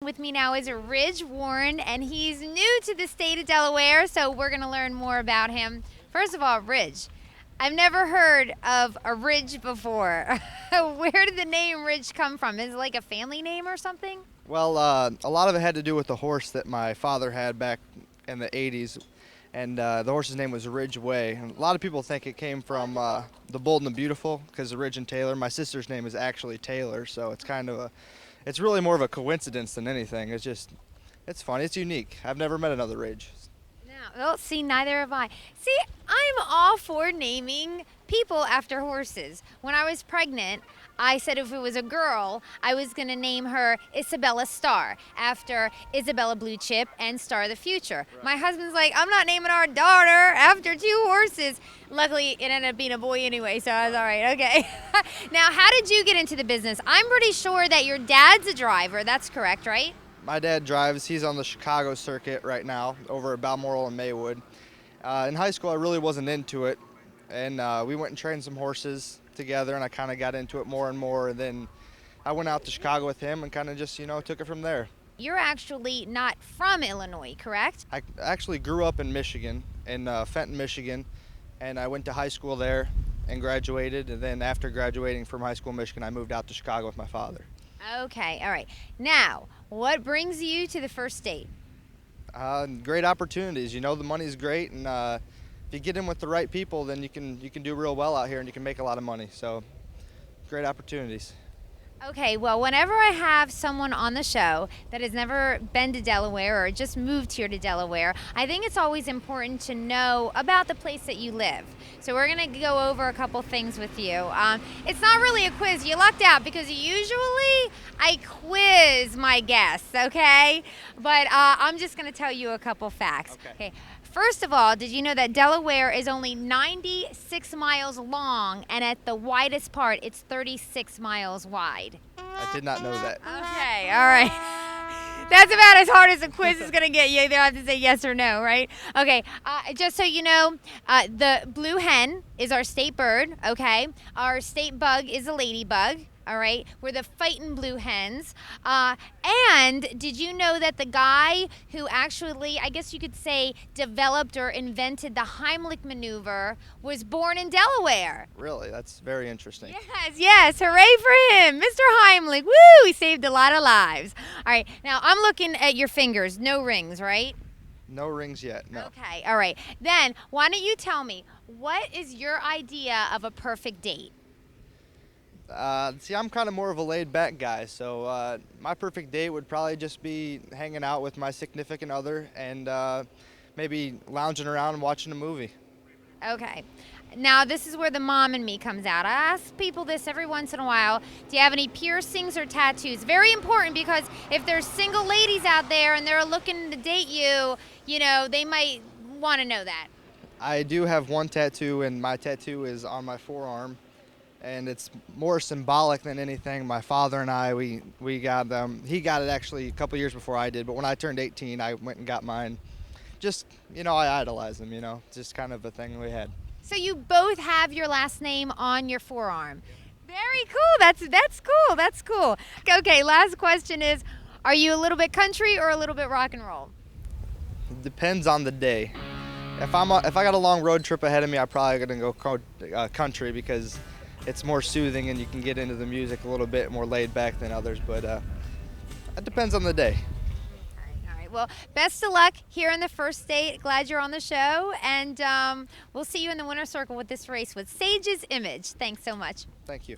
With me now is Ridge Warren, and he's new to the state of Delaware, so we're going to learn more about him. First of all, Ridge, I've never heard of a Ridge before. Where did the name Ridge come from? Is it like a family name or something? Well, a lot of it had to do with the horse that my father had back in the 80s, and the horse's name was Ridgeway. And a lot of people think it came from the Bold and the Beautiful, because of Ridge and Taylor. My sister's name is actually Taylor, so it's really more of a coincidence than anything. It's funny, it's unique. I've never met another Ridge. No, well, see, neither have I. See, I'm all for naming people after horses. When I was pregnant, I said if it was a girl, I was going to name her Isabella Star, after Isabella Blue Chip and Star of the Future. Right. My husband's like, I'm not naming our daughter after two horses. Luckily, it ended up being a boy anyway, so I was all right, okay. Now, how did you get into the business? I'm pretty sure that your dad's a driver. That's correct, right? My dad drives. He's on the Chicago circuit right now, over at Balmoral and Maywood. In high school, I really wasn't into it, and we went and trained some horses together, and I kind of got into it more and more, and then I went out to Chicago with him and kind of just, took it from there. You're actually not from Illinois, correct? I actually grew up in Michigan, in Fenton, Michigan, and I went to high school there and graduated, and then after graduating from high school in Michigan, I moved out to Chicago with my father. Okay, all right. Now, what brings you to the first state? Great opportunities. The money's great, and if you get in with the right people, then you can do real well out here, and you can make a lot of money. So, great opportunities. Okay, well, whenever I have someone on the show that has never been to Delaware or just moved here to Delaware, I think it's always important to know about the place that you live. So we're going to go over a couple things with you. It's not really a quiz. You lucked out because usually I quiz my guests, okay? But I'm just going to tell you a couple facts. Okay. First of all, did you know that Delaware is only 96 miles long, and at the widest part, it's 36 miles wide? I did not know that. Okay, all right. That's about as hard as a quiz is going to get you. Either have to say yes or no, right? Okay, just so you know, the blue hen is our state bird, okay? Our state bug is a ladybug. All right, we're the fighting blue hens. And did you know that the guy who actually, I guess you could say, developed or invented the Heimlich maneuver was born in Delaware? Really? That's very interesting. Yes, hooray for him. Mr. Heimlich, woo, he saved a lot of lives. All right, now I'm looking at your fingers, no rings, right? No rings yet, no. Okay, all right. Then, why don't you tell me, what is your idea of a perfect date? I'm kind of more of a laid-back guy, so my perfect date would probably just be hanging out with my significant other and maybe lounging around and watching a movie. Okay. Now, this is where the mom in me comes out. I ask people this every once in a while. Do you have any piercings or tattoos? Very important, because if there's single ladies out there and they're looking to date you, they might want to know that. I do have one tattoo, and my tattoo is on my forearm. And it's more symbolic than anything. My father and I, we got he got it actually a couple years before I did, but when I turned 18, I went and got mine. Just, I idolize him, just kind of a thing we had. So you both have your last name on your forearm. Very cool. That's cool. Okay, last question is, are you a little bit country or a little bit rock and roll? It depends on the day. If I got a long road trip ahead of me, I'm probably going to go country, because it's more soothing and you can get into the music a little bit more laid back than others, but it depends on the day. All right. Well, best of luck here in the first state. Glad you're on the show, and we'll see you in the winner's circle with this race with Sage's Image. Thanks so much. Thank you.